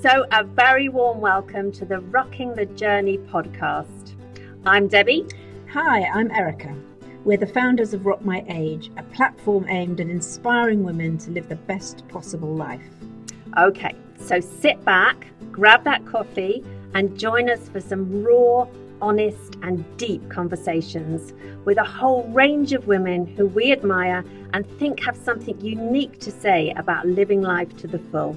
So a very warm welcome to the Rocking the Journey podcast. I'm Debbie. Hi, I'm Erica. We're the founders of Rock My Age, a platform aimed at inspiring women to live the best possible life. Okay, so sit back, grab that coffee and join us for some raw, honest and deep conversations with a whole range of women who we admire and think have something unique to say about living life to the full.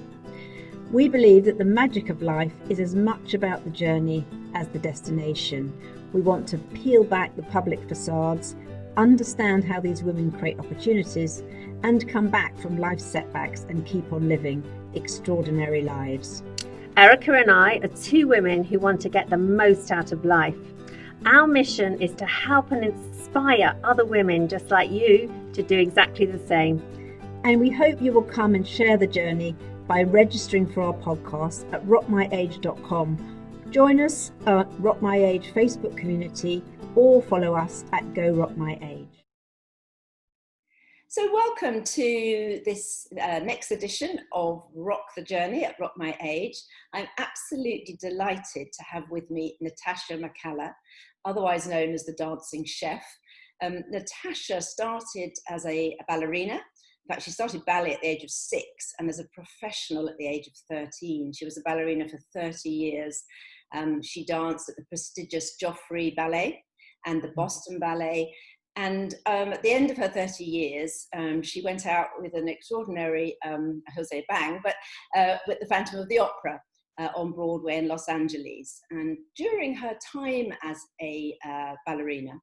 We believe that the magic of life is as much about the journey as the destination. We want to peel back the public facades, understand how these women create opportunities, and come back from life's setbacks and keep on living extraordinary lives. Erica and I are two women who want to get the most out of life. Our mission is to help and inspire other women just like you to do exactly the same. And we hope you will come and share the journey by registering for our podcast at rockmyage.com. Join us at Rock My Age Facebook community or follow us at Go Rock My Age. So welcome to this next edition of Rock the Journey at Rock My Age. I'm absolutely delighted to have with me Natasha MacAller, otherwise known as the Dancing Chef. Natasha started as a ballerina. In fact, she started ballet at the age of 6 and as a professional at the age of 13. She was a ballerina for 30 years. She danced at the prestigious Joffrey Ballet and the Boston Ballet. And at the end of her 30 years, she went out with an extraordinary, Jose Bang, but with the Phantom of the Opera on Broadway in Los Angeles. And during her time as a ballerina,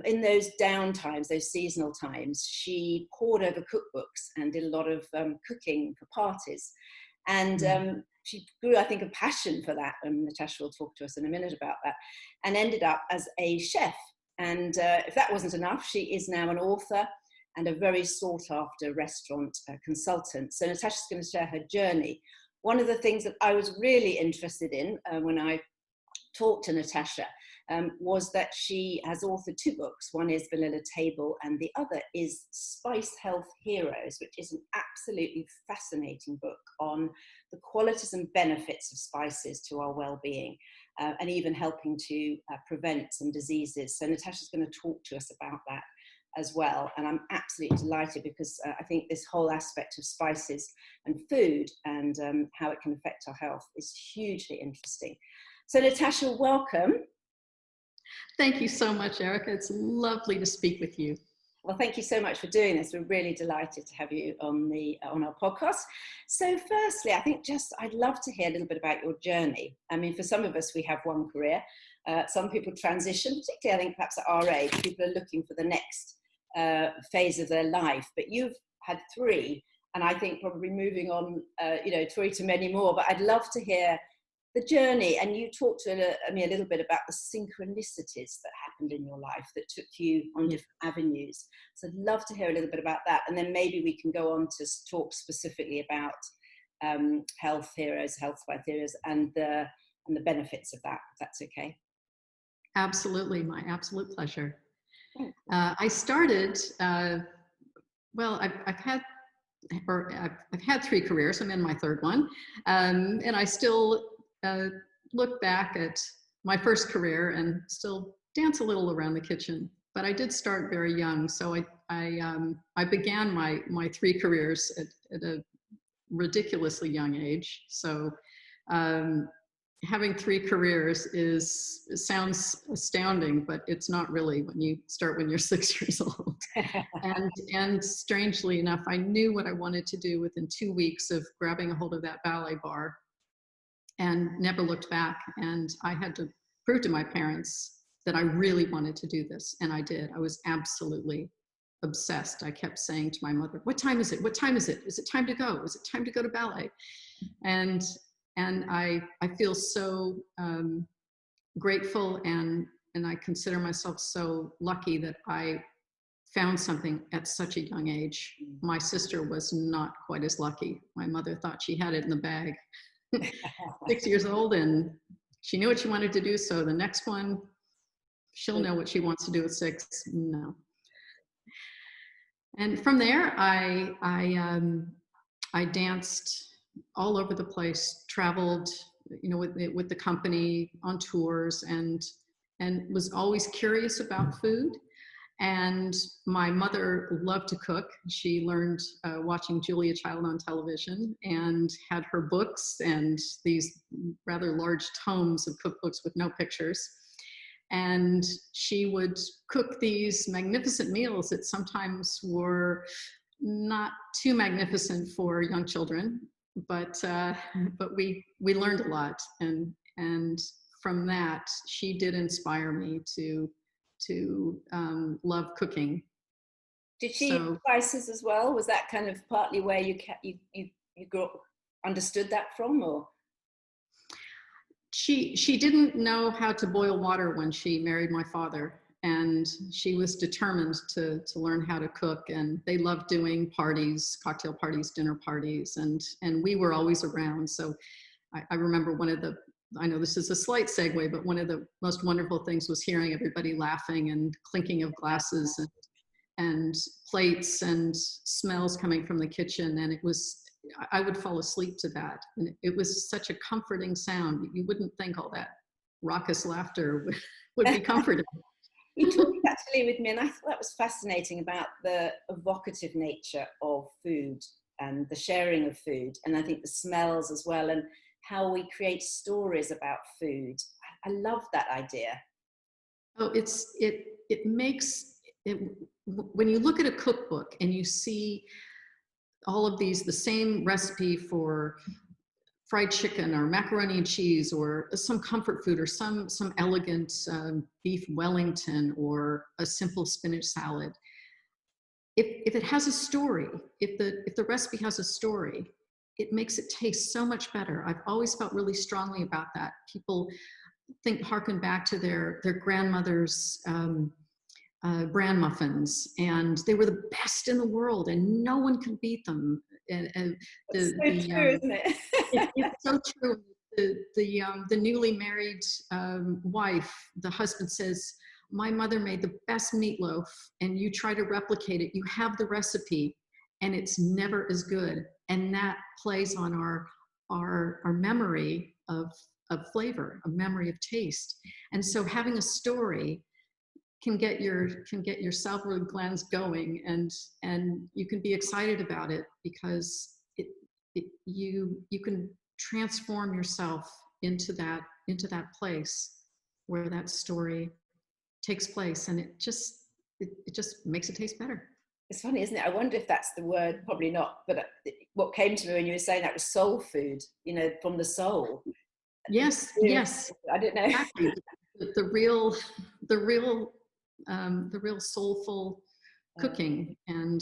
in those down times, those seasonal times, she pored over cookbooks and did a lot of cooking for parties. And she grew, I think, a passion for that, and Natasha will talk to us in a minute about that, and ended up as a chef. And if that wasn't enough, she is now an author and a very sought-after restaurant consultant. So Natasha's going to share her journey. One of the things that I was really interested in when I talked to Natasha was that she has authored 2 books. One is Vanilla Table and the other is Spice Health Heroes, which is an absolutely fascinating book on the qualities and benefits of spices to our well-being. And even helping to prevent some diseases. So Natasha's going to talk to us about that as well. And I'm absolutely delighted because I think this whole aspect of spices and food and how it can affect our health is hugely interesting. So Natasha, welcome. Thank you so much, Erica. It's lovely to speak with you. Well, thank you so much for doing this. We're really delighted to have you on our podcast. So firstly, I think I'd love to hear a little bit about your journey. I mean, for some of us, we have one career. Some people transition, particularly I think perhaps at our age, people are looking for the next phase of their life. But you've had 3, and I think probably moving on, 3 to many more. But I'd love to hear the journey, and you talked to me a little bit about the synchronicities that happened in your life that took you on different avenues. So I'd love to hear a little bit about that, and then maybe we can go on to talk specifically about health heroes, health spice heroes, and the benefits of that, if that's okay. Absolutely, my absolute pleasure. I started. Well, I've had 3 careers. I'm in my 3rd one, and I still look back at my first career and still dance a little around the kitchen. But I did start very young, so I began my 3 careers at a ridiculously young age. So having 3 careers sounds astounding, but it's not really when you start when you're 6 years old. And strangely enough, I knew what I wanted to do within 2 weeks of grabbing a hold of that ballet bar, and never looked back. And I had to prove to my parents that I really wanted to do this. And I did. I was absolutely obsessed. I kept saying to my mother, "What time is it? What time is it? Is it time to go? Is it time to go to ballet?" And I feel so grateful and I consider myself so lucky that I found something at such a young age. My sister was not quite as lucky. My mother thought she had it in the bag. 6 years old, and she knew what she wanted to do. So the next one, she'll know what she wants to do at 6. No. And from there, I danced all over the place, traveled, with the company on tours, and was always curious about food. And my mother loved to cook. She learned watching Julia Child on television, and had her books and these rather large tomes of cookbooks with no pictures. And she would cook these magnificent meals that sometimes were not too magnificent for young children, but we learned a lot, and from that, she did inspire me to love cooking. Did she eat spices as well? Was that kind of partly where you understood that from, or? She didn't know how to boil water when she married my father, and she was determined to learn how to cook. And they loved doing parties, cocktail parties, dinner parties, and we were always around. So I remember I know this is a slight segue, but one of the most wonderful things was hearing everybody laughing and clinking of glasses and plates and smells coming from the kitchen. And I would fall asleep to that. And it was such a comforting sound. You wouldn't think all that raucous laughter would be comforting. You talked actually with me, and I thought that was fascinating, about the evocative nature of food and the sharing of food. And I think the smells as well, and how we create stories about food. I love that idea. Oh, it makes it, when you look at a cookbook and you see all of these, the same recipe for fried chicken or macaroni and cheese or some comfort food or some elegant beef Wellington or a simple spinach salad. If it has a story, if the recipe has a story, it makes it taste so much better. I've always felt really strongly about that. People harken back to their grandmother's bran muffins, and they were the best in the world, and no one could beat them. And it's so true, isn't it? It's so true. The newly married wife, the husband says, "My mother made the best meatloaf, and you try to replicate it. You have the recipe, and it's never as good." And that plays on our memory of flavor, a memory of taste. And so having a story can get your salivary glands going, and you can be excited about it, because you can transform yourself into that place where that story takes place, and it just makes it taste better. It's funny, isn't it? I wonder if that's the word. Probably not, but what came to me when you were saying that was soul food, from the soul. Yes, yes. I don't know. Exactly. The real soulful cooking, and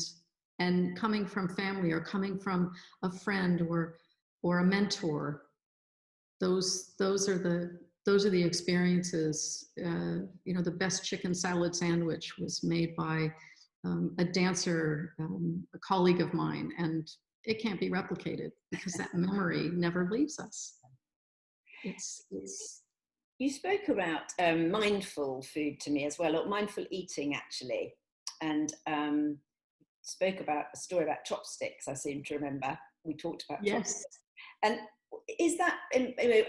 coming from family, or coming from a friend or a mentor. Those are the experiences. The best chicken salad sandwich was made by a dancer, a colleague of mine, and it can't be replicated, because that memory never leaves us. You spoke about mindful food to me as well, or mindful eating actually, and spoke about a story about chopsticks. I seem to remember we talked about chopsticks. And is that,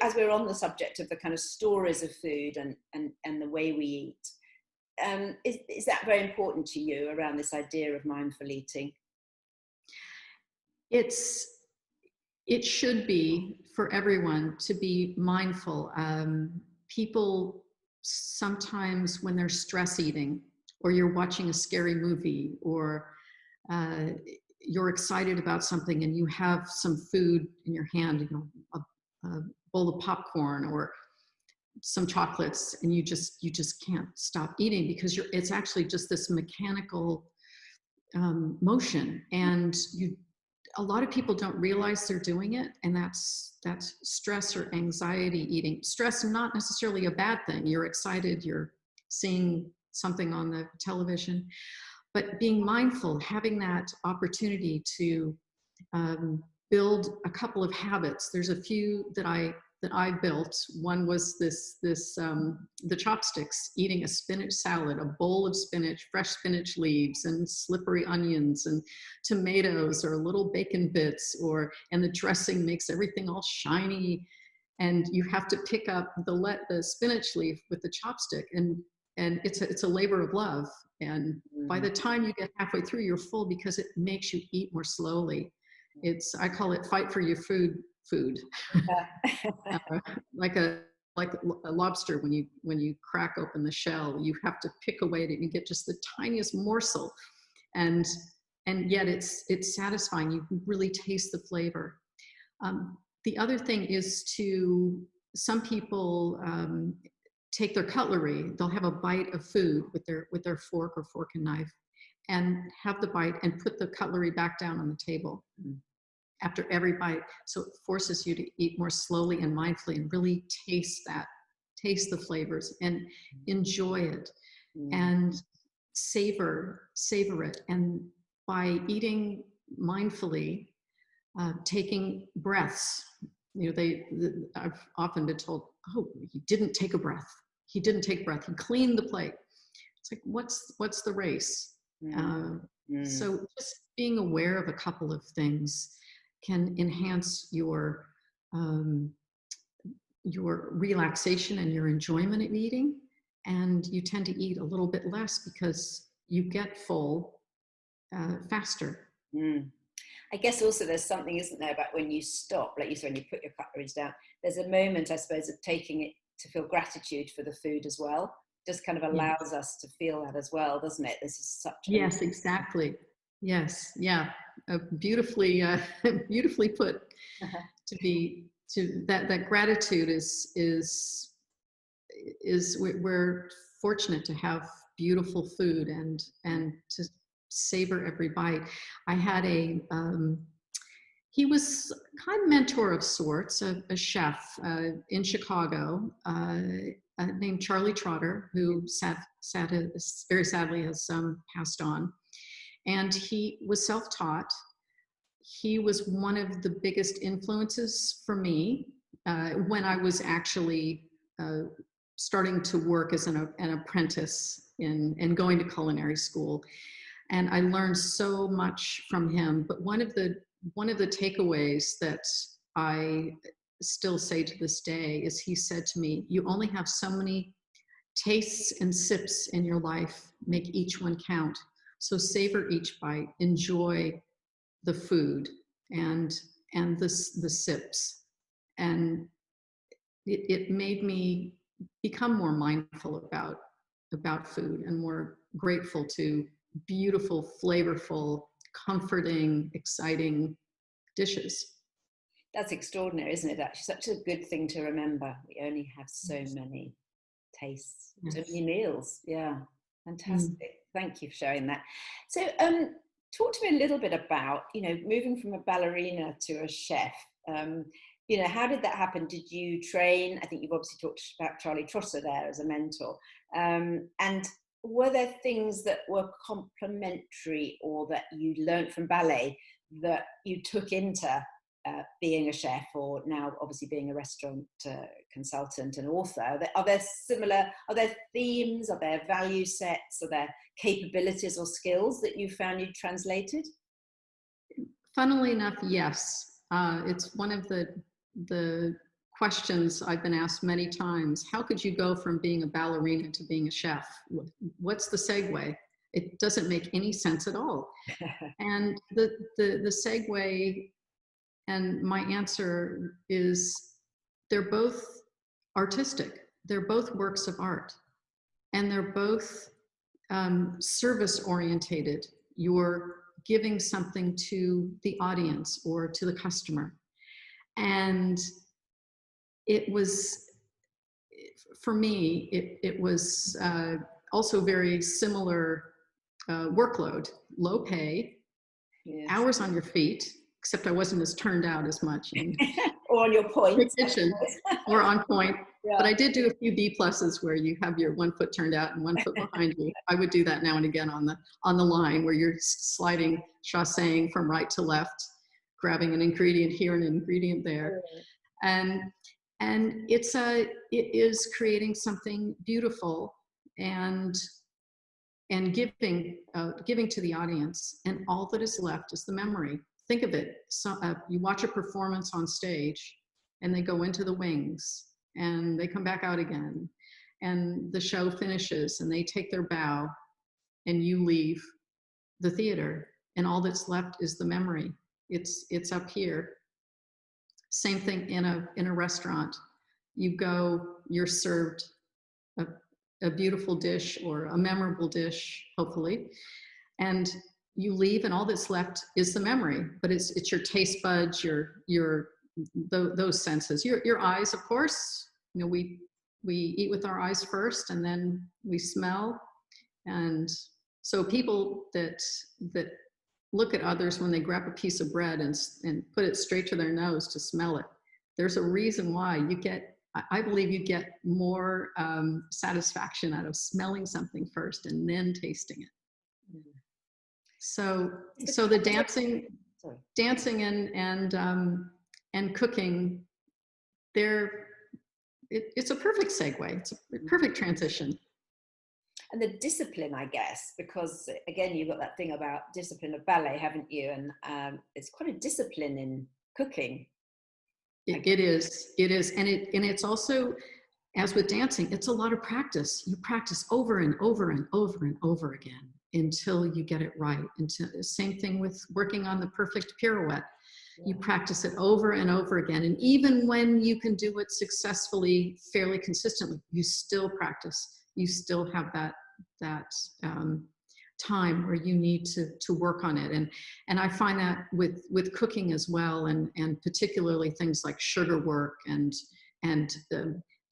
as we're on the subject of the kind of stories of food and the way we eat, is that very important to you, around this idea of mindful eating? It should be for everyone to be mindful. People sometimes, when they're stress eating, or you're watching a scary movie, or you're excited about something and you have some food in your hand, a bowl of popcorn or some chocolates, and you just can't stop eating, because it's actually just this mechanical motion, and a lot of people don't realize they're doing it, and that's stress or anxiety eating. Stress, not necessarily a bad thing. You're excited, you're seeing something on the television, but being mindful, having that opportunity to build a couple of habits. There's a few that I that I built. One was the chopsticks, eating a spinach salad, a bowl of spinach, fresh spinach leaves and slippery onions and tomatoes or little bacon bits, and the dressing makes everything all shiny. And you have to pick up the spinach leaf with the chopstick, and it's a labor of love. And by the time you get halfway through, you're full because it makes you eat more slowly. I call it fight for your food. Like a lobster, when you crack open the shell, you have to pick away at it and you get just the tiniest morsel, and yet it's satisfying. You can really taste the flavor. The other thing is some people take their cutlery, they'll have a bite of food with their fork and knife, and have the bite and put the cutlery back down on the table after every bite. So it forces you to eat more slowly and mindfully and really taste the flavors and enjoy it and savor it. And by eating mindfully, taking breaths, I've often been told, oh, he didn't take a breath. He didn't take a breath. He cleaned the plate. It's like, what's the race? So just being aware of a couple of things can enhance your relaxation and your enjoyment of eating. And you tend to eat a little bit less because you get full faster. I guess also there's something, isn't there, about when you stop, like you said, when you put your cutleries down, there's a moment, I suppose, of taking it to feel gratitude for the food as well. Just kind of allows us to feel that as well, doesn't it? This is such yes, exactly. Yes, yeah, beautifully put. That gratitude is we're fortunate to have beautiful food and to savor every bite. I had he was kind of mentor of sorts, a chef in Chicago named Charlie Trotter, who very sadly has passed on. And he was self-taught. He was one of the biggest influences for me when I was actually starting to work as an apprentice and going to culinary school. And I learned so much from him. But one of the takeaways that I still say to this day is he said to me, you only have so many tastes and sips in your life. Make each one count. So savor each bite, enjoy the food and the sips. And it made me become more mindful about food and more grateful to beautiful, flavorful, comforting, exciting dishes. That's extraordinary, isn't it? That's such a good thing to remember. We only have so many tastes, so many meals. Yeah, fantastic. Thank you for sharing that. So talk to me a little bit about, moving from a ballerina to a chef. How did that happen? Did you train? I think you've obviously talked about Charlie Trotter there as a mentor. And were there things that were complementary or that you learned from ballet that you took into being a chef, or now obviously being a restaurant consultant and author? Are there themes, are there value sets, are there capabilities or skills that you found you translated? Funnily enough, yes. It's one of the questions I've been asked many times. How could you go from being a ballerina to being a chef? What's the segue? It doesn't make any sense at all. And the segue, and my answer is, they're both artistic. They're both works of art. And they're both service orientated. You're giving something to the audience or to the customer. And it was, for me, it was also very similar workload, low pay, hours on your feet, except I wasn't as turned out as much. Or on your point. Kitchen, or on point. Yeah. But I did do a few B pluses where you have your 1 foot turned out and 1 foot behind you. I would do that now and again on the line, where you're sliding, chasséing from right to left, grabbing an ingredient here and an ingredient there. And And it is creating something beautiful and giving to the audience, and all that is left is the memory. Think of it. So, you watch a performance on stage, and they go into the wings, and they come back out again, and the show finishes, and they take their bow, and you leave the theater, and all that's left is the memory. It's up here. Same thing in a restaurant. You go, you're served a beautiful dish or a memorable dish, hopefully, and you leave, and all that's left is the memory. But it's your taste buds, those senses, your eyes, of course. You know, we eat with our eyes first, and then we smell. And so people that look at others when they grab a piece of bread and put it straight to their nose to smell it, there's a reason why I believe you get more satisfaction out of smelling something first and then tasting it. So the dancing and cooking, it's a perfect segue. It's a perfect transition. And the discipline, I guess, because again, you've got that thing about discipline of ballet, haven't you? And it's quite a discipline in cooking. It is, and it's also, as with dancing, it's a lot of practice. You practice over and over and over and over again until you get it right. Same thing with working on the perfect pirouette. You practice it over and over again, and even when you can do it successfully, fairly consistently, you still practice. You still have that time where you need to work on it. And I find that with cooking as well, and particularly things like sugar work and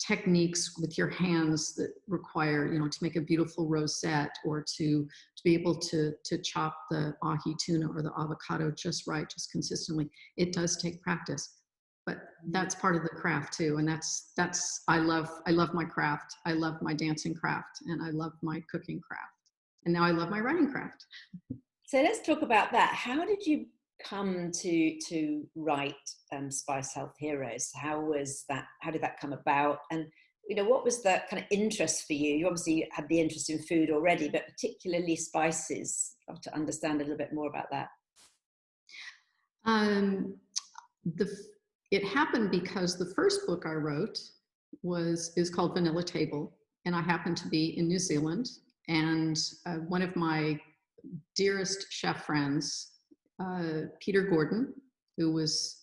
techniques with your hands that require, to make a beautiful rosette, or to be able to chop the ahi tuna or the avocado just right, just consistently. It does take practice, but that's part of the craft too. And I love my craft. I love my dancing craft, and I love my cooking craft. And now I love my writing craft. So let's talk about that. How did you come to write Spice Health Heroes? How did that come about? And what was the kind of interest for you? You obviously had the interest in food already, but particularly spices. I'd love to understand a little bit more about that. It happened because the first book I wrote is called Vanilla Table, and I happened to be in New Zealand, and one of my dearest chef friends, Peter Gordon, who was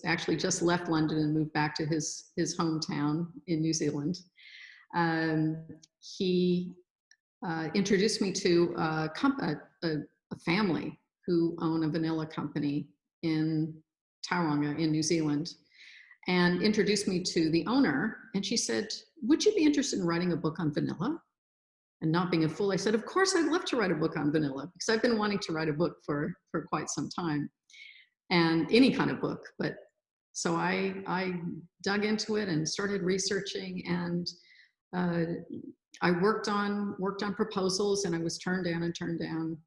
actually just left London and moved back to his hometown in New Zealand. He introduced me to a family who own a vanilla company in Tauranga in New Zealand, and introduced me to the owner. And she said, "Would you be interested in writing a book on vanilla?" And not being a fool, I said, "Of course, I'd love to write a book on vanilla," because I've been wanting to write a book for quite some time, and any kind of book. But so I dug into it and started researching, and I worked on proposals, and I was turned down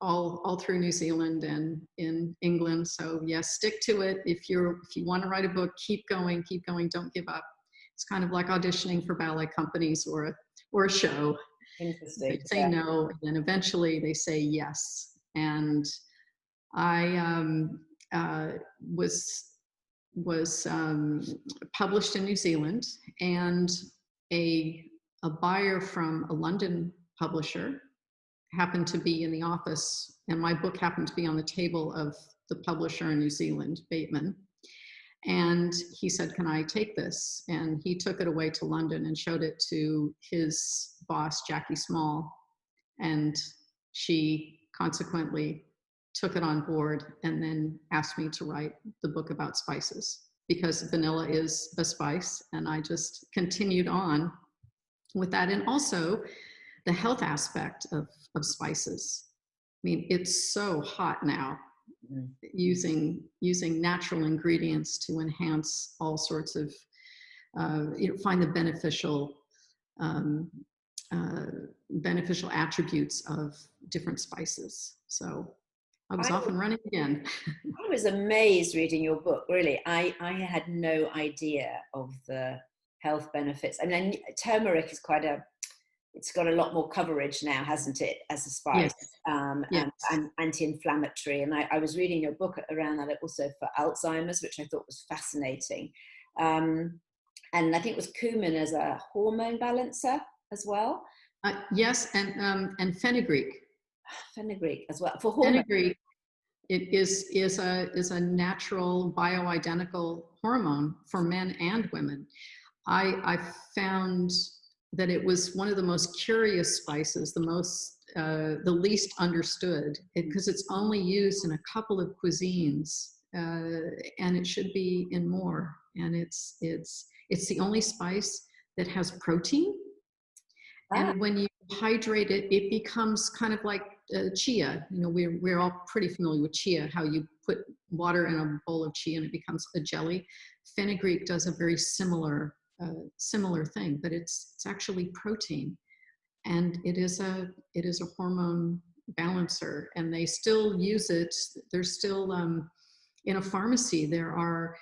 all through New Zealand and in England. So yes, stick to it. If you want to write a book, keep going, don't give up. It's kind of like auditioning for ballet companies or a show. Interesting. They say no, and then eventually they say yes. And I was published in New Zealand, and a buyer from a London publisher happened to be in the office, and my book happened to be on the table of the publisher in New Zealand, Bateman. And he said, "Can I take this?" And he took it away to London and showed it to his boss, Jackie Small. And she consequently took it on board and then asked me to write the book about spices, because vanilla is a spice. And I just continued on with that. And also the health aspect of spices. I mean, it's so hot now. Using natural ingredients to enhance all sorts of, find the beneficial attributes of different spices. So I was off and running again. I was amazed reading your book, really. I had no idea of the health benefits. I mean, turmeric is it's got a lot more coverage now, hasn't it, as a spice? Yes. And anti-inflammatory. And I was reading your book around that also for Alzheimer's, which I thought was fascinating. And I think it was cumin as a hormone balancer as well. Yes, and fenugreek. Fenugreek as well for hormone. Fenugreek, it is a natural bioidentical hormone for men and women. I found that it was one of the most curious spices, the least understood, because it's only used in a couple of cuisines, and it should be in more. And it's the only spice that has protein. And when you hydrate it, it becomes kind of like chia. You know, we're all pretty familiar with chia, how you put water in a bowl of chia and it becomes a jelly. Fenugreek does a very similar thing, but it's actually protein, and it is a hormone balancer, and they still use it. There's still in a pharmacy there are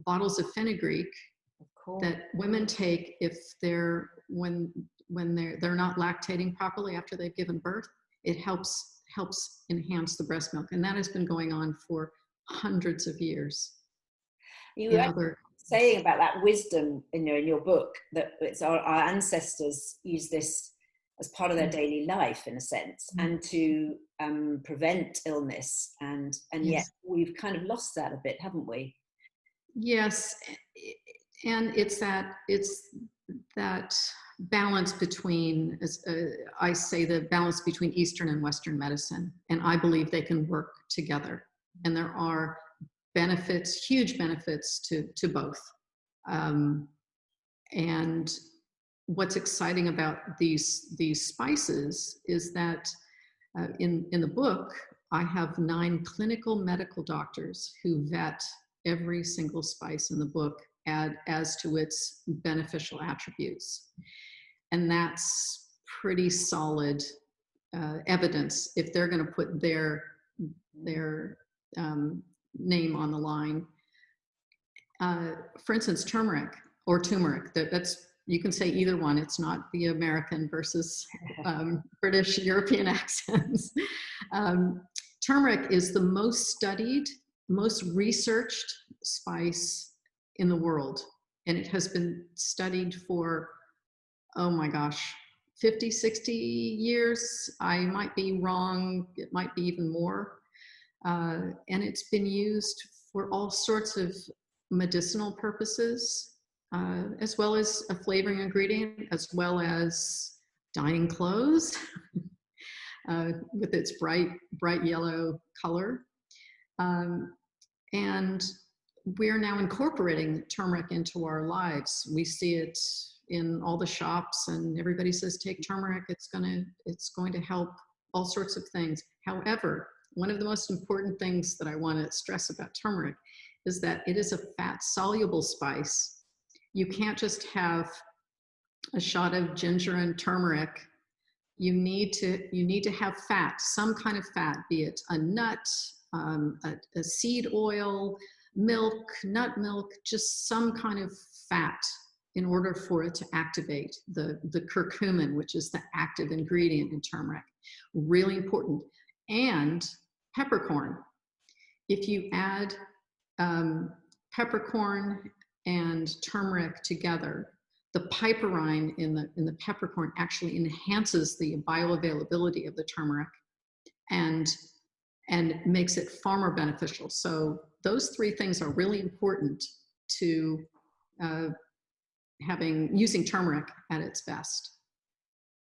bottles of fenugreek that women take if they're when they're not lactating properly after they've given birth. It helps enhance the breast milk, and that has been going on for hundreds of years. You were saying about that wisdom in your book, that it's our ancestors use this as part of their daily life, in a sense, and to prevent illness, and yet we've kind of lost that a bit, haven't we? Yes, and it's that balance between, I say, the balance between Eastern and Western medicine, and I believe they can work together, and there are benefits, huge benefits to both. And what's exciting about these spices is that in the book, I have 9 clinical medical doctors who vet every single spice in the book as to its beneficial attributes. And that's pretty solid evidence if they're going to put their name on the line. For instance, turmeric or turmeric, that's, you can say either one. It's not the American versus British European accents. Turmeric is the most studied, most researched spice in the world. And it has been studied for, oh my gosh, 50, 60 years. I might be wrong. It might be even more. And it's been used for all sorts of medicinal purposes, as well as a flavoring ingredient, as well as dyeing clothes with its bright yellow color. And we're now incorporating turmeric into our lives. We see it in all the shops, and everybody says, take turmeric, it's going to help all sorts of things. However, one of the most important things that I want to stress about turmeric is that it is a fat-soluble spice. You can't just have a shot of ginger and turmeric. You need to have fat, some kind of fat, be it a nut, a seed oil, milk, nut milk, just some kind of fat in order for it to activate the curcumin, which is the active ingredient in turmeric. Really important. And peppercorn. If you add peppercorn and turmeric together, the piperine in the peppercorn actually enhances the bioavailability of the turmeric and makes it far more beneficial. So those 3 things are really important to using turmeric at its best.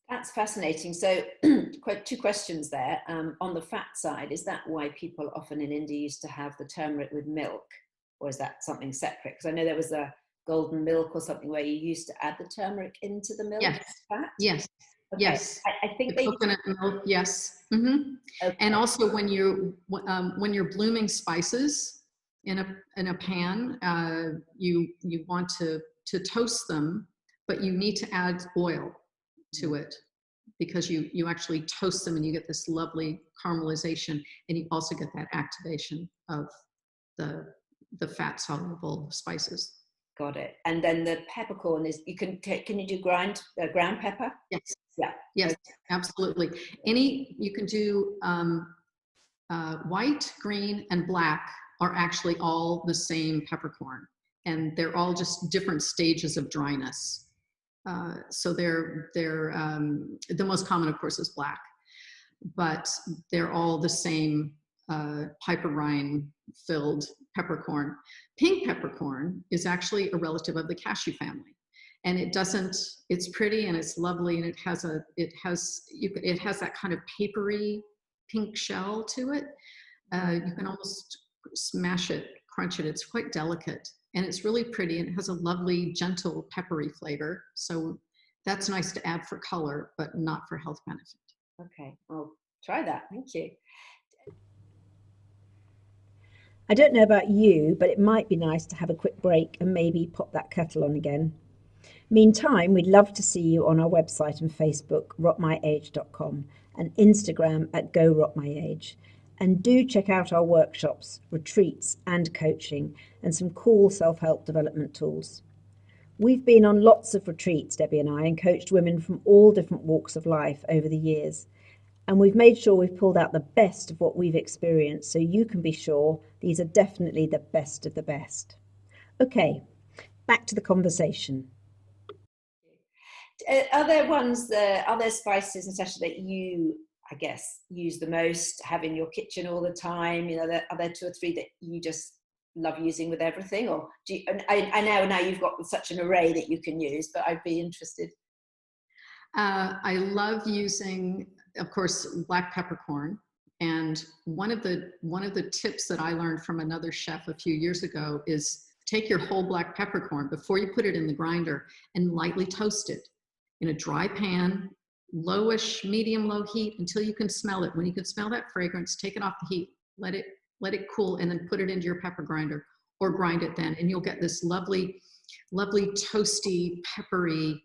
That's fascinating. So 2 questions there. On the fat side, is that why people often in India used to have the turmeric with milk? Or is that something separate? Because I know there was a golden milk or something where you used to add the turmeric into the milk. Yes. Fat? Yes. Okay. Yes. I think the coconut milk. Yes. Mm-hmm. Okay. And also when you're blooming spices in a pan, you want to toast them, but you need to add oil to it. because you actually toast them and you get this lovely caramelization, and you also get that activation of the fat soluble spices. Got it. And then the peppercorn is, can you do ground pepper? Yes. Yeah. Yes, absolutely. You can do white, green, and black are actually all the same peppercorn, and they're all just different stages of dryness. So they're the most common, of course, is black, but they're all the same piper rind filled peppercorn. Pink peppercorn is actually a relative of the cashew family, and it's pretty and it's lovely, and it has that kind of papery pink shell to it. You can almost smash it, crunch it. It's quite delicate, and it's really pretty, and it has a lovely, gentle, peppery flavor. So that's nice to add for color, but not for health benefit. Okay, I'll try that. Thank you. I don't know about you, but it might be nice to have a quick break and maybe pop that kettle on again. Meantime, we'd love to see you on our website and Facebook, rockmyage.com, and Instagram at GoRockMyAge. And do check out our workshops, retreats, and coaching, and some cool self-help development tools. We've been on lots of retreats, Debbie and I, and coached women from all different walks of life over the years. And we've made sure we've pulled out the best of what we've experienced, so you can be sure these are definitely the best of the best. Okay, back to the conversation. Are there spices, Natasha, that you, I guess, use the most, have in your kitchen all the time? You know, are there 2 or 3 that you just love using with everything? Or do you, I know now you've got such an array that you can use, but I'd be interested. I love using, of course, black peppercorn. And one of the tips that I learned from another chef a few years ago is take your whole black peppercorn before you put it in the grinder and lightly toast it in a dry pan, lowish, medium low heat until you can smell it. When you can smell that fragrance, take it off the heat, let it cool, and then put it into your pepper grinder or grind it then, and you'll get this lovely, lovely toasty, peppery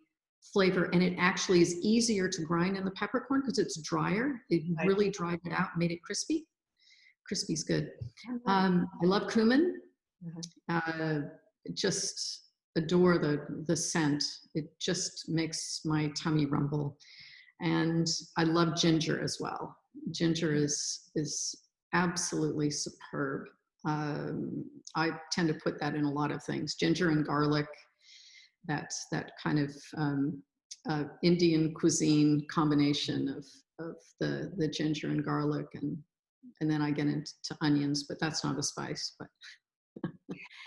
flavor. And it actually is easier to grind in the peppercorn because it's drier. It really dried it out, made it crispy. Crispy's good. I love cumin. Just adore the scent. It just makes my tummy rumble. And I love ginger as well. Ginger is absolutely superb. I tend to put that in a lot of things. Ginger and garlic, that kind of Indian cuisine combination of the ginger and garlic, and then I get into onions, but that's not a spice. But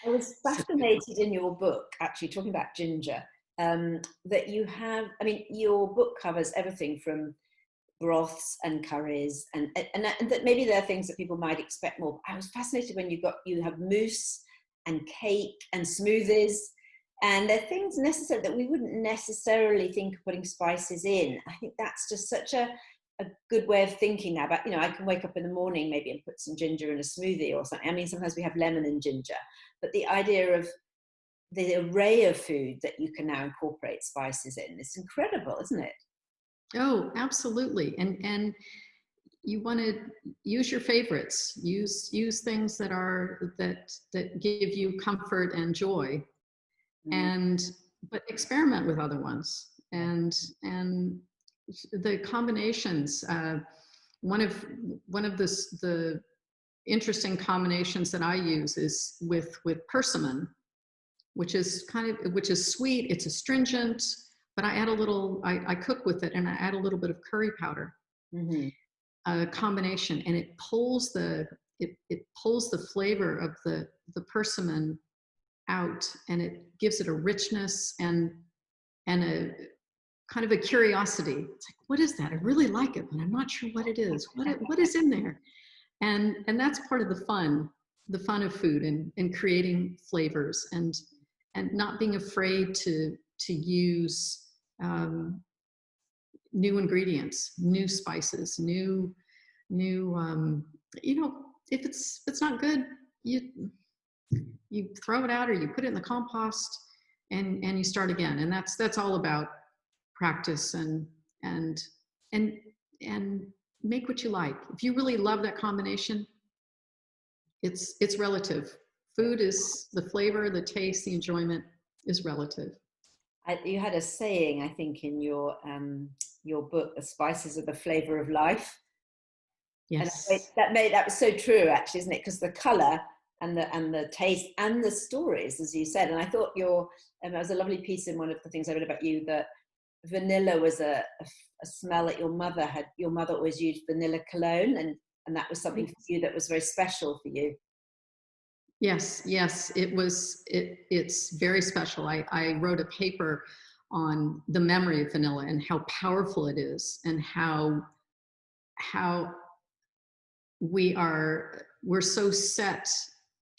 I was fascinated in your book, actually, talking about ginger, that you have, I mean, your book covers everything from broths and curries, and that maybe there are things that people might expect more. I was fascinated when you have mousse and cake and smoothies, and they're things necessary that we wouldn't necessarily think of putting spices in. I think that's just such a good way of thinking now about, you know, I can wake up in the morning maybe and put some ginger in a smoothie or something. I mean, sometimes we have lemon and ginger, but the idea of the array of food that you can now incorporate spices in is incredible, isn't it? Oh, absolutely. And you want to use your favorites, use things that give you comfort and joy, but experiment with other ones, and the combinations. One of the interesting combinations that I use is with persimmon, which is sweet. It's astringent, but I add a little. I cook with it, and I add a little bit of curry powder. Combination, and it pulls the flavor of the persimmon out, and it gives it a richness and a kind of a curiosity. It's like, what is that? I really like it, but I'm not sure what it is. What is in there? And that's part of the fun of food, and creating flavors, and not being afraid to use new ingredients, new spices, new you know, if it's not good, you throw it out, or you put it in the compost, and you start again. And that's all about practice and and make what you like. If you really love that combination, it's relative. Food is the flavor, the taste, the enjoyment is relative. You had a saying, I think, in your book, "The spices are the flavor of life." Yes. And that was so true, actually, isn't it? Because the color and the taste and the stories, as you said. And I thought there was a lovely piece in one of the things I read about you, that vanilla was a smell that your mother had. Your mother always used vanilla cologne, and that was something for you that was very special for you. Yes, it's very special. I wrote a paper on the memory of vanilla and how powerful it is, and how we're so set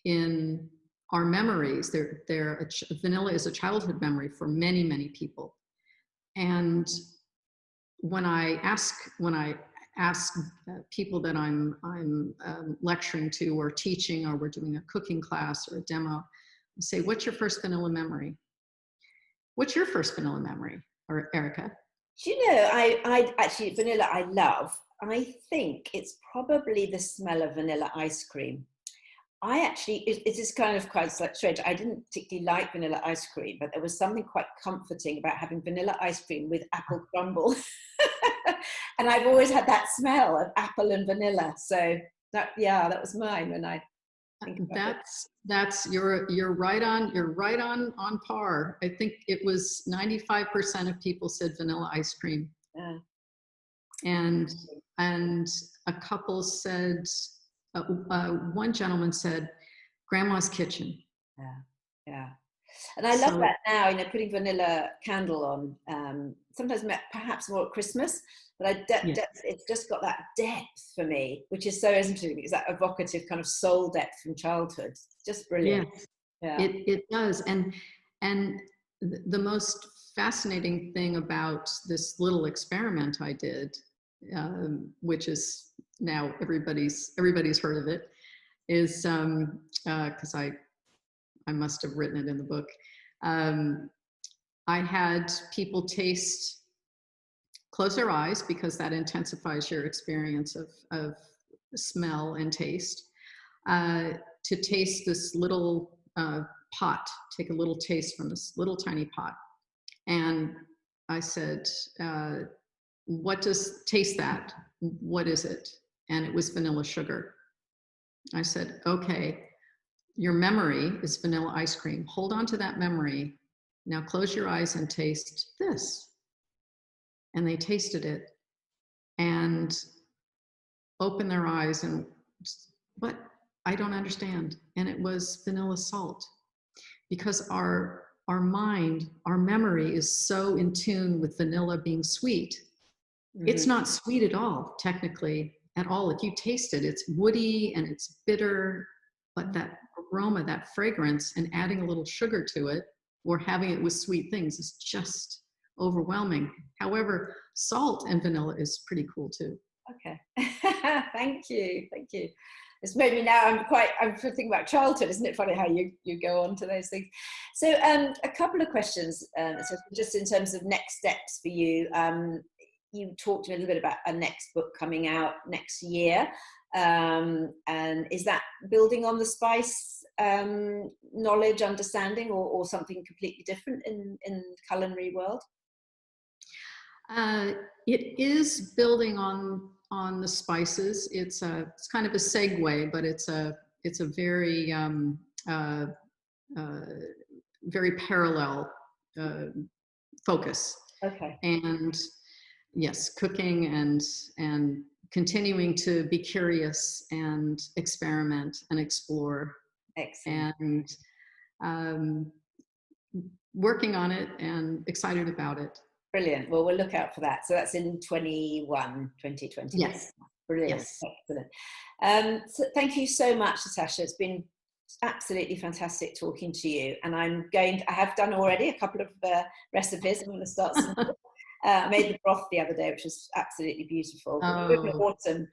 in our memories. Vanilla is a childhood memory for many, many people. And when I ask people that I'm lecturing to or teaching, or we're doing a cooking class or a demo, I say, "What's your first vanilla memory? What's your first vanilla memory?" Or Erica? Do you know, I actually, vanilla I love. I think it's probably the smell of vanilla ice cream. It is kind of quite strange. I didn't particularly like vanilla ice cream, but there was something quite comforting about having vanilla ice cream with apple crumble. And I've always had that smell of apple and vanilla. So that was mine when I think about you're right on par. I think it was 95% of people said vanilla ice cream. Yeah. And a couple said, one gentleman said, "Grandma's kitchen." Yeah. And I love that now, putting vanilla candle on, sometimes perhaps more at Christmas, but it's just got that depth for me, which is so interesting. It's that evocative kind of soul depth from childhood. Just brilliant. Yeah. It does. And the most fascinating thing about this little experiment I did, which is now everybody's heard of it, is because I must have written it in the book. I had people close their eyes, because that intensifies your experience of smell and taste, to taste this little pot, take a little taste from this little tiny pot. And I said, taste that? What is it? And it was vanilla sugar. I said, "Okay, your memory is vanilla ice cream. Hold on to that memory. Now close your eyes and taste this." And they tasted it and opened their eyes and, "What? I don't understand." And it was vanilla salt, because our mind, our memory is so in tune with vanilla being sweet. Mm-hmm. It's not sweet at all, technically, at all. If you taste it, it's woody and it's bitter, but that aroma, that fragrance, and adding a little sugar to it, or having it with sweet things, is just overwhelming. However, salt and vanilla is pretty cool too. Okay. Thank you. It's made me now, I'm thinking about childhood. Isn't it funny how you go on to those things? So a couple of questions, so just in terms of next steps for you. You talked to me a little bit about a next book coming out next year. And is that building on the spice knowledge, understanding, or something completely different in the culinary world? It is building on the spices. It's kind of a segue, but it's a very very parallel focus. Okay. And yes, cooking and continuing to be curious and experiment and explore. Excellent. And working on it and excited about it. Brilliant. Well, we'll look out for that. So that's in 2020. Yes. Brilliant. Yes. Excellent. So thank you so much, Natasha. It's been absolutely fantastic talking to you. And I have done already a couple of recipes. I'm going to start some. I made the broth the other day, which was absolutely beautiful. We're in autumn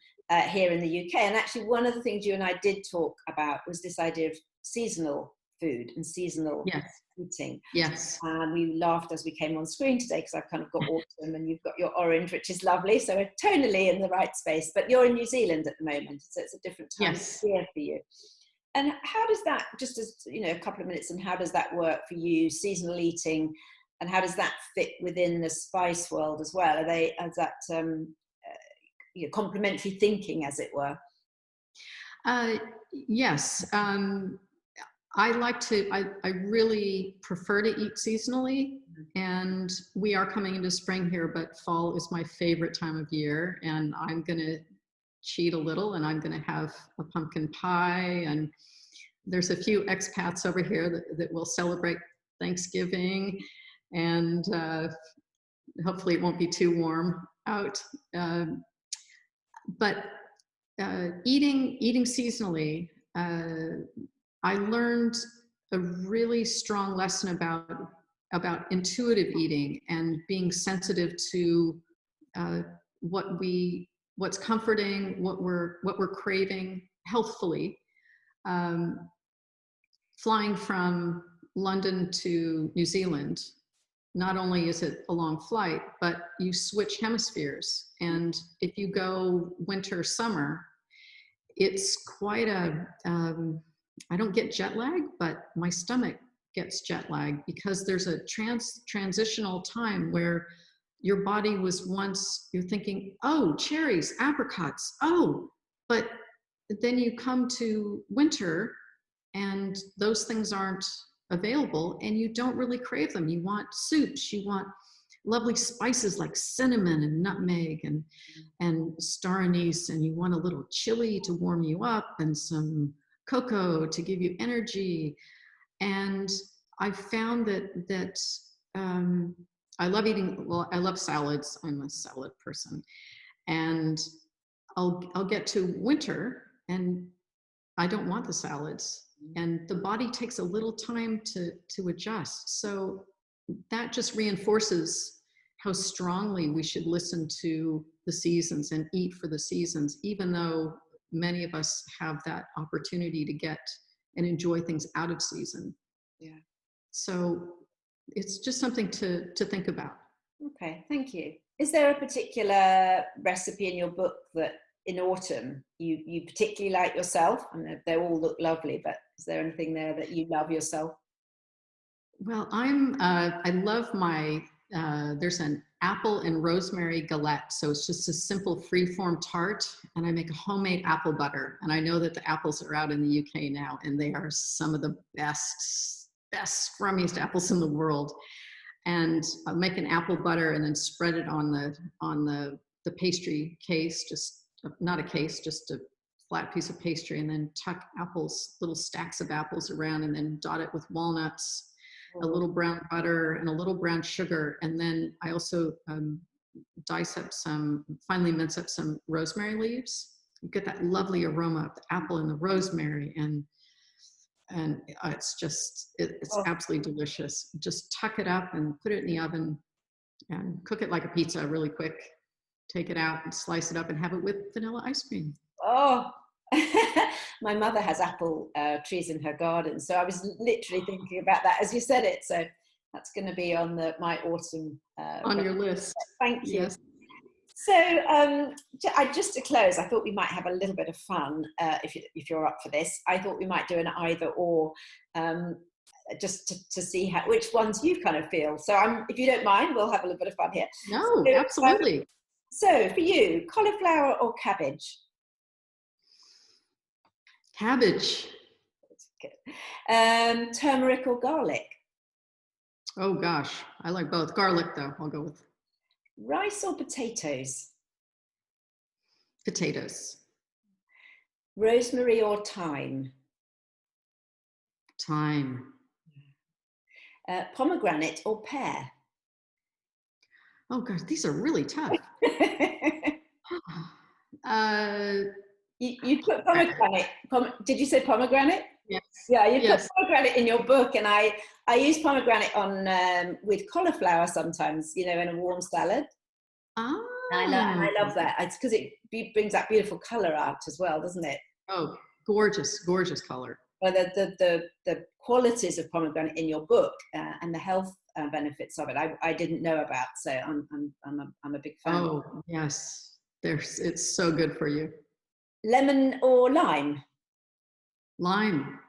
here in the UK. And actually, one of the things you and I did talk about was this idea of seasonal food and seasonal Yes. eating. Yes. And we laughed as we came on screen today because I've kind of got autumn and you've got your orange, which is lovely. So we're tonally in the right space, but you're in New Zealand at the moment. So it's a different time of year for you. And how does that, just as, you know, a couple of minutes, and how does that work for you, seasonal eating, and how does that fit within the spice world as well? Are they, is that you know, complementary thinking, as it were? Yes. I really prefer to eat seasonally, and we are coming into spring here, but fall is my favorite time of year, and I'm going to cheat a little, and I'm going to have a pumpkin pie, and there's a few expats over here that will celebrate Thanksgiving, and hopefully it won't be too warm out. But eating seasonally, I learned a really strong lesson about intuitive eating and being sensitive to what's comforting, what we're craving healthfully. Flying from London to New Zealand, not only is it a long flight, but you switch hemispheres. And if you go winter, summer, it's quite I don't get jet lag, but my stomach gets jet lag because there's a transitional time where your body was once, you're thinking, oh, cherries, apricots, oh, but then you come to winter and those things aren't available and you don't really crave them. You want soups, you want lovely spices like cinnamon and nutmeg and star anise, and you want a little chili to warm you up and some cocoa to give you energy. And I found that I love eating, well, I love salads. I'm a salad person. And I'll get to winter and I don't want the salads. And the body takes a little time to adjust. So that just reinforces how strongly we should listen to the seasons and eat for the seasons, even though many of us have that opportunity to get and enjoy things out of season. Yeah. So it's just something to think about. Okay, thank you. Is there a particular recipe in your book that in autumn you particularly like yourself? I mean, they all look lovely, but is there anything there that you love yourself? Well, I love there's an apple and rosemary galette. So it's just a simple free-form tart, and I make a homemade apple butter. And I know that the apples are out in the UK now, and they are some of the best, scrummiest apples in the world. And I'll make an apple butter and then spread it on the pastry case, not a case, just a flat piece of pastry, and then tuck little stacks of apples around, and then dot it with walnuts, a little brown butter, and a little brown sugar. And then I also finely mince up some rosemary leaves. You get that lovely aroma of the apple and the rosemary, and it's absolutely delicious. Just tuck it up and put it in the oven and cook it like a pizza really quick. Take it out and slice it up and have it with vanilla ice cream. Oh, my mother has apple trees in her garden, so I was literally thinking about that as you said it. So that's going to be on my autumn on your list. Thank you. Yes. So just to close, I thought we might have a little bit of fun if you're up for this. I thought we might do an either or, just to see which ones you kind of feel. So if you don't mind, we'll have a little bit of fun here. No, so, absolutely. So for you, cauliflower or cabbage? Cabbage. That's good. Turmeric or garlic? Oh gosh, I like both. Garlic though, I'll go with. Rice or potatoes? Potatoes. Rosemary or thyme? Thyme. Pomegranate or pear? Oh gosh, these are really tough. You put pomegranate. Did you say pomegranate? Yes. Yeah, you put pomegranate in your book, and I use pomegranate on with cauliflower sometimes, in a warm salad. Ah. I love that. It's because it brings that beautiful color out as well, doesn't it? Oh, gorgeous, gorgeous color. well, the qualities of pomegranate in your book and the health benefits of it, I didn't know about. So I'm a big fan. Oh yes, it's so good for you. Lemon or lime? Lime.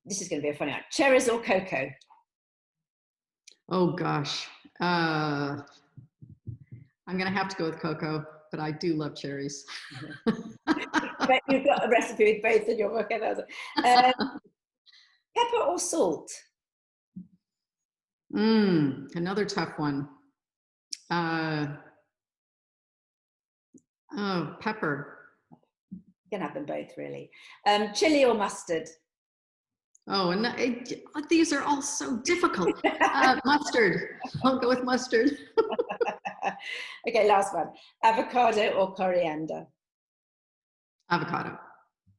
This is going to be a funny one. Cherries or cocoa? Oh gosh, I'm going to have to go with cocoa, but I do love cherries. But you've got a recipe with both in your book. Pepper or salt? Another tough one. Pepper. You can have them both, really. Chili or mustard? Oh, and these are all so difficult. Mustard. I'll go with mustard. Okay, last one. Avocado or coriander? Avocado.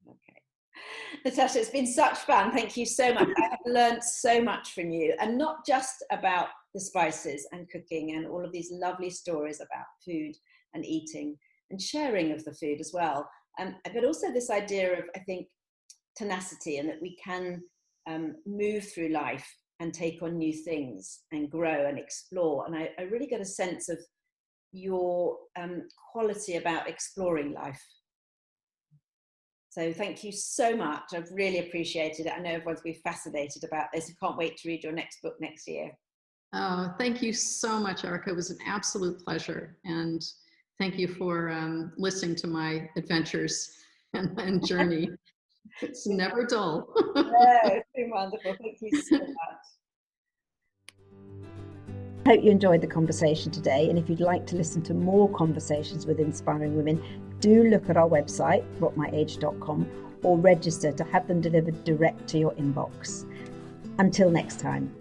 Okay. Natasha, it's been such fun. Thank you so much. I have learned so much from you, and not just about the spices and cooking and all of these lovely stories about food and eating and sharing of the food as well. But also this idea of, I think, tenacity, and that we can move through life and take on new things and grow and explore. And I really get a sense of your quality about exploring life. So thank you so much. I've really appreciated it. I know everyone's been fascinated about this. I can't wait to read your next book next year. Oh, thank you so much, Erica. It was an absolute pleasure. And thank you for listening to my adventures and journey. It's never dull. No, it's been wonderful. Thank you so much. Hope you enjoyed the conversation today, and if you'd like to listen to more conversations with inspiring women, do look at our website, rockmyage.com, or register to have them delivered direct to your inbox. Until next time.